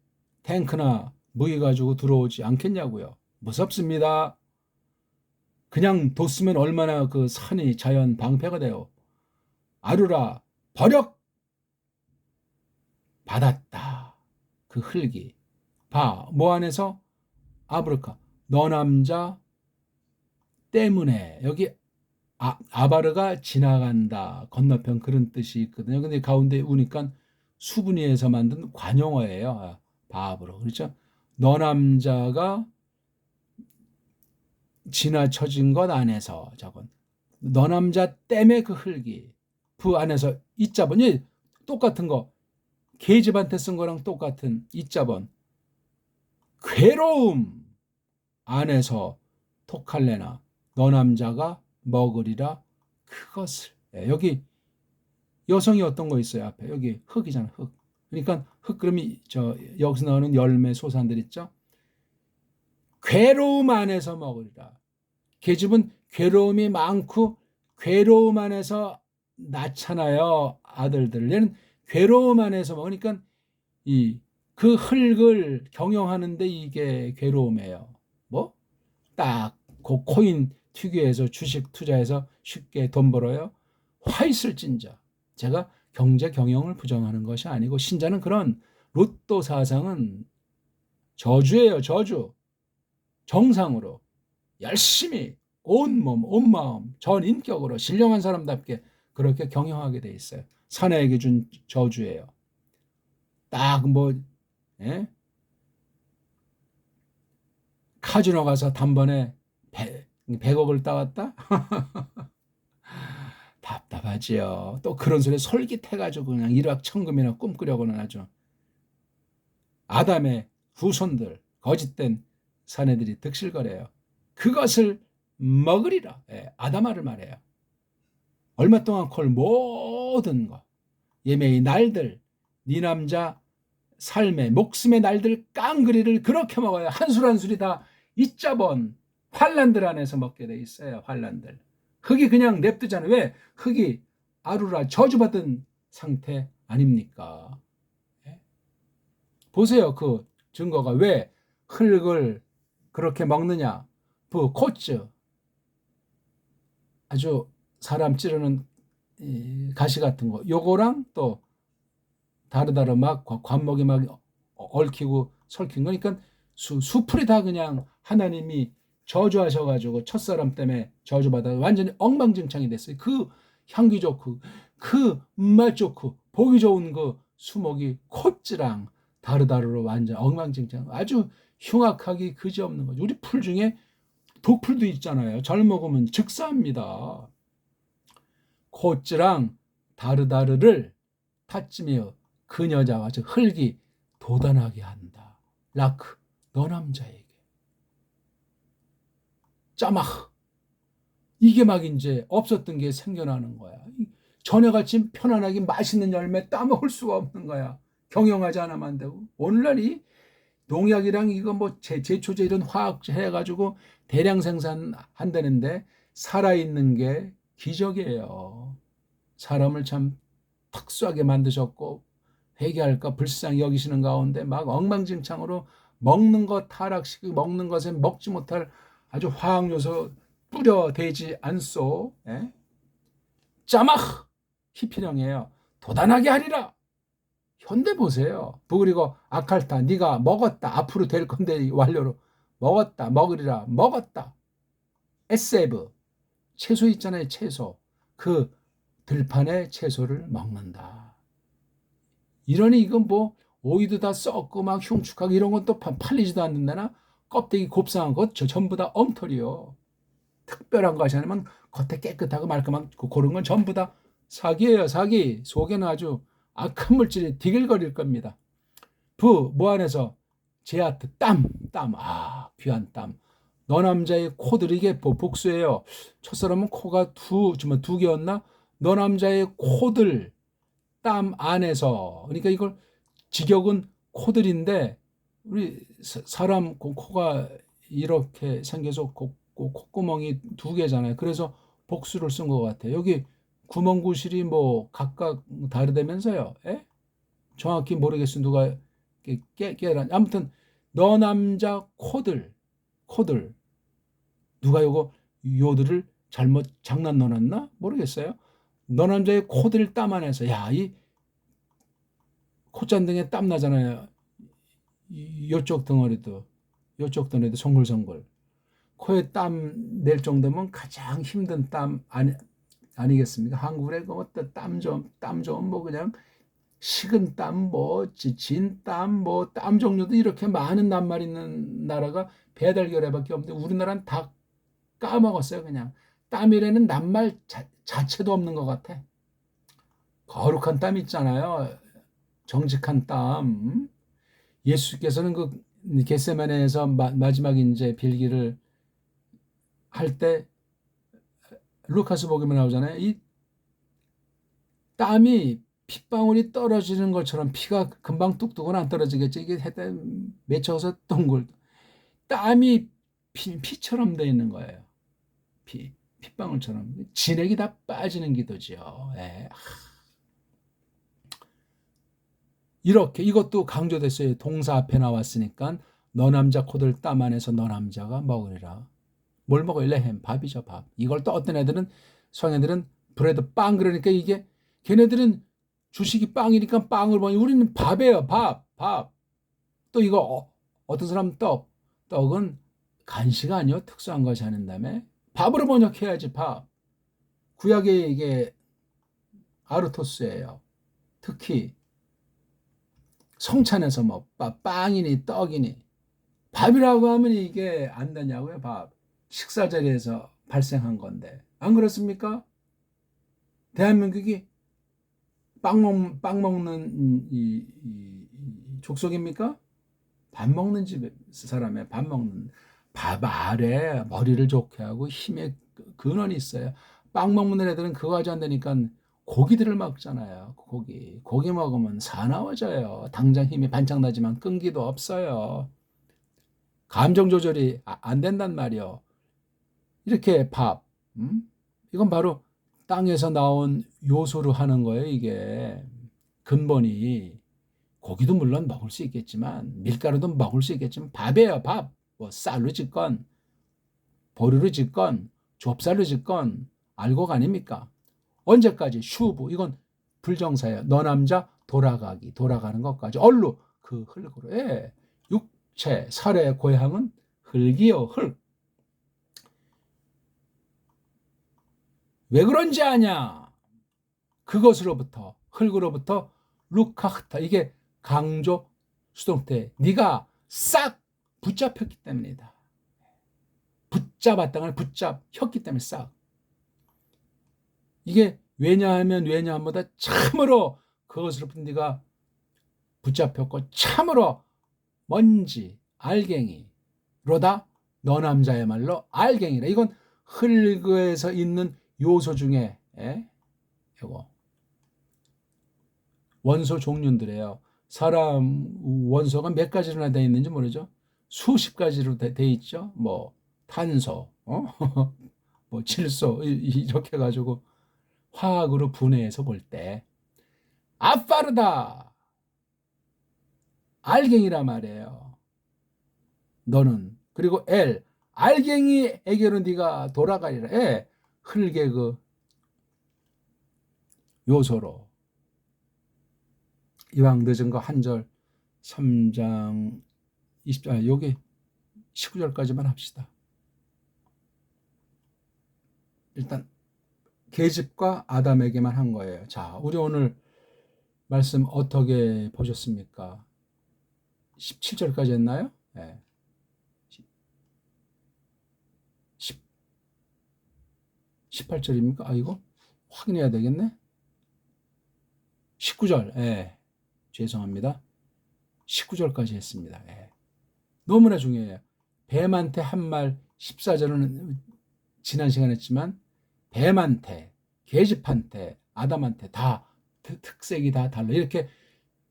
탱크나 무기 가지고 들어오지 않겠냐고요. 무섭습니다. 그냥 뒀으면 얼마나 그 산이 자연 방패가 돼요. 아루라 버력 받았다. 그 흙이. 뭐 안에서 아브르카 너 남자 때문에 여기 아바르가 지나간다. 건너편 그런 뜻이 있거든요. 근데 가운데 우니까 수분이에서 만든 관용어예요. 바브로. 그렇죠? 너 남자가 지나쳐진 것 안에서 저건 너 남자 때문에 그 흙이 그 안에서 이자번이 똑같은 거 계집한테 쓴 거랑 똑같은 이자번 괴로움 안에서 토칼레나 너 남자가 먹으리라 그것을. 여기 여성이 어떤 거 있어요? 앞에 여기 흙이잖아. 흙. 그러니까 흙 그러면 여기서 나오는 열매 소산들 있죠. 괴로움 안에서 먹으리라. 계집은 괴로움이 많고 괴로움 안에서 낳잖아요. 아들들. 얘는 괴로움 안에서 먹으니까 그 흙을 경영하는데 이게 괴로움이에요. 뭐? 딱 그 코인 투기해서 주식 투자해서 쉽게 돈 벌어요. 화 있을진저. 제가 경제 경영을 부정하는 것이 아니고 신자는 그런 로또 사상은 저주예요. 저주. 정상으로 열심히 온 몸, 온 마음, 전 인격으로 신령한 사람답게 그렇게 경영하게 돼 있어요. 사내에게 준 저주예요. 딱 예? 카지노 가서 단번에 100억을 따왔다? 답답하지요. 또 그런 소리 솔깃해가지고 그냥 일확천금이나 꿈꾸려고는 하죠. 아담의 후손들, 거짓된 사내들이 득실거려요. 그것을 먹으리라. 아담아를 말해요. 얼마 동안 콜 모든 것, 예매의 날들, 네 남자 삶의 목숨의 날들 깡그리를 그렇게 먹어요. 한술 한술이 다 이자본 환란들 안에서 먹게 돼 있어요. 환란들. 흙이 그냥 냅두잖아요. 왜? 흙이 아루라 저주받은 상태 아닙니까? 보세요. 그 증거가 왜 흙을 그렇게 먹느냐. 코츠 아주 사람 찌르는 가시 같은 거 요거랑 또 다르다르 막 관목이 막 얽히고 설킨 거니까 수풀이 다 그냥 하나님이 저주하셔가지고 첫사람 때문에 저주받아 완전히 엉망진창이 됐어요. 그 향기 좋고 그 맛 좋고 보기 좋은 그 수목이 콧지랑 다르다르로 완전 엉망진창 아주 흉악하기 그지없는 거죠. 우리 풀 중에 독풀도 있잖아요. 잘 먹으면 즉사합니다. 콧지랑 다르다르를 타찌며 그녀자와 즉 흙이 도단하게 한다. 라크 너 남자에게 짜마흐 이게 막 이제 없었던 게 생겨나는 거야. 전에같이 편안하게 맛있는 열매 따먹을 수가 없는 거야. 경영하지 않으면 안 되고. 오늘날이 농약이랑 이거 뭐 제초제 이런 화학제 해가지고 대량 생산한다는데 살아있는 게 기적이에요. 사람을 참 특수하게 만드셨고 회개할까 불쌍히 여기시는 가운데 막 엉망진창으로 먹는 것 타락시키고 먹는 것에 먹지 못할 아주 화학요소 뿌려대지 않소. 예? 짜마흐 히피령이에요. 도단하게 하리라. 현대 보세요. 그리고 아칼타 네가 먹었다. 앞으로 될 건데 완료로 먹었다. 먹으리라. 먹었다. 에세브 채소 있잖아요. 채소. 그 들판의 채소를 먹는다. 이러니 이건 뭐 오이도 다 썩고 막 흉측하고 이런 건 또 팔리지도 않는다나 껍데기 곱상한 것 저 전부 다 엉터리요. 특별한 것이 아니면 겉에 깨끗하고 말끔한 그런 건 전부 다 사기예요. 사기. 속에는 아주 악한 물질이 디글거릴 겁니다. 뭐 안에서 제아트 땀. 귀한 땀. 너 남자의 코들 이게 복수예요. 첫사람은 코가 두 개였나? 너 남자의 코들 땀 안에서 그러니까 이걸 직역은 코들인데 우리 사람 코가 이렇게 생겨서 콧구멍이 두 개잖아요. 그래서 복수를 쓴 것 같아요. 여기 구멍 구실이 뭐 각각 다르다면서요. 에? 정확히 모르겠어. 누가 깨라. 아무튼 너 남자 코들 누가 요들을 잘못 장난 넣어놨나 모르겠어요. 너 남자의 코들 땀 안에서 이 콧잔등에 땀 나잖아요. 요쪽 덩어리도 송글송글. 코에 땀 낼 정도면 가장 힘든 땀 아니겠습니까? 한국에 그 어떤 땀 좀 뭐 그냥 식은 땀, 뭐 진 땀, 뭐 땀 종류도 이렇게 많은 낱말 있는 나라가 배달 결례밖에 없는데 우리나라는 다 까먹었어요. 그냥 땀이라는 낱말 자체도 없는 것 같아. 거룩한 땀 있잖아요. 정직한 땀. 예수께서는 그 겟세마네에서 마지막 이제 빌기를 할 때 루카스 복음에 나오잖아요. 이 땀이 핏방울이 떨어지는 것처럼 피가 금방 뚝뚝은 안 떨어지겠지. 이게 해다 맺혀서 동글. 땀이 피처럼 돼 있는 거예요. 핏방울처럼. 진액이 다 빠지는 기도죠. 예. 이렇게 이것도 강조됐어요. 동사 앞에 나왔으니까 너 남자 코들 땀 안에서 너 남자가 먹으리라. 뭘 먹어요? 레햄, 밥이죠, 밥. 이걸 또 어떤 애들은 성애들은 브레드 빵 그러니까 이게 걔네들은 주식이 빵이니까 빵을 먹니 우리는 밥이에요, 밥. 또 이거 어떤 사람 떡은 간식 아니요? 특수한 것이 아닌 다음에 밥으로 번역해야지 밥. 구약에 이게 아르토스예요. 특히 성찬에서 뭐 빵이니 떡이니 밥이라고 하면 이게 안 되냐고요. 밥. 식사 자리에서 발생한 건데 안 그렇습니까? 대한민국이 빵 먹는 이 족속입니까? 밥 먹는 집 사람의 밥 먹는 밥 아래 머리를 좋게 하고 힘의 근원이 있어요. 빵 먹는 애들은 그거 하지 않으니까 고기들을 먹잖아요. 고기 먹으면 사나워져요. 당장 힘이 반짝 나지만 끈기도 없어요. 감정 조절이 안 된단 말이요. 이렇게 밥, 이건 바로 땅에서 나온 요소로 하는 거예요. 이게 근본이 고기도 물론 먹을 수 있겠지만 밀가루도 먹을 수 있겠지만 밥이에요. 밥. 뭐 쌀로 짓건 보루로 짓건 좁쌀로 짓건 알곡 아닙니까? 언제까지 슈브 이건 불정사예요. 너 남자 돌아가는 것까지 얼루 그 흙으로 육체 살의 고향은 흙이요 흙. 왜 그런지 아냐? 그것으로부터 흙으로부터 루카흐타. 이게 강조 수동태. 네가 싹 붙잡혔기 때문이다. 붙잡았다는 붙잡혔기 때문에 싹. 이게 왜냐하면보다 참으로 그것으로 네가 붙잡혔고 참으로 먼지 알갱이로다. 너 남자야말로 알갱이라. 이건 흙에서 있는 요소 중에 이거 원소 종류들이에요. 사람 원소가 몇 가지나 되어 있는지 모르죠. 수십 가지로 돼 있죠. 뭐 탄소, 뭐 질소 이렇게 가지고 화학으로 분해해서 볼 때 아파르다 알갱이라 말이에요. 너는 그리고 L 알갱이에게로 네가 돌아가리라. 흙의 그 요소로. 이왕 늦은 거 한 절 3장 20절 여기 19절까지만 합시다. 일단 계집과 아담에게만 한 거예요. 자, 우리 오늘 말씀 어떻게 보셨습니까? 17절까지 했나요? 네. 18절입니까? 아, 이거 확인해야 되겠네. 19절. 죄송합니다. 19절까지 했습니다. 너무나 중요해요. 뱀한테 한 말 14절은 지난 시간에 했지만 뱀한테, 계집한테, 아담한테 다 특색이 다 달라. 이렇게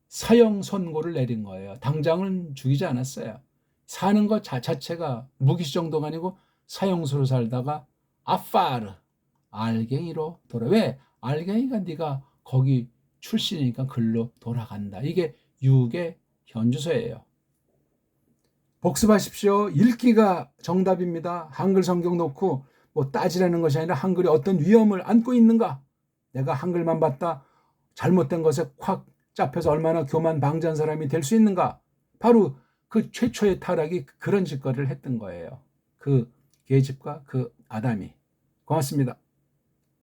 사형 선고를 내린 거예요. 당장은 죽이지 않았어요. 사는 것 자체가 무기시 정도가 아니고 사형수로 살다가 아파르, 알갱이로 돌아. 왜? 알갱이가 네가 거기 출신이니까 글로 돌아간다. 이게 육의 현주소예요. 복습하십시오. 읽기가 정답입니다. 한글 성경 놓고 뭐 따지라는 것이 아니라 한글이 어떤 위험을 안고 있는가. 내가 한글만 봤다 잘못된 것에 콱 잡혀서 얼마나 교만 방자한 사람이 될 수 있는가. 바로 그 최초의 타락이 그런 짓거리를 했던 거예요. 그 계집과 그 아담이. 고맙습니다.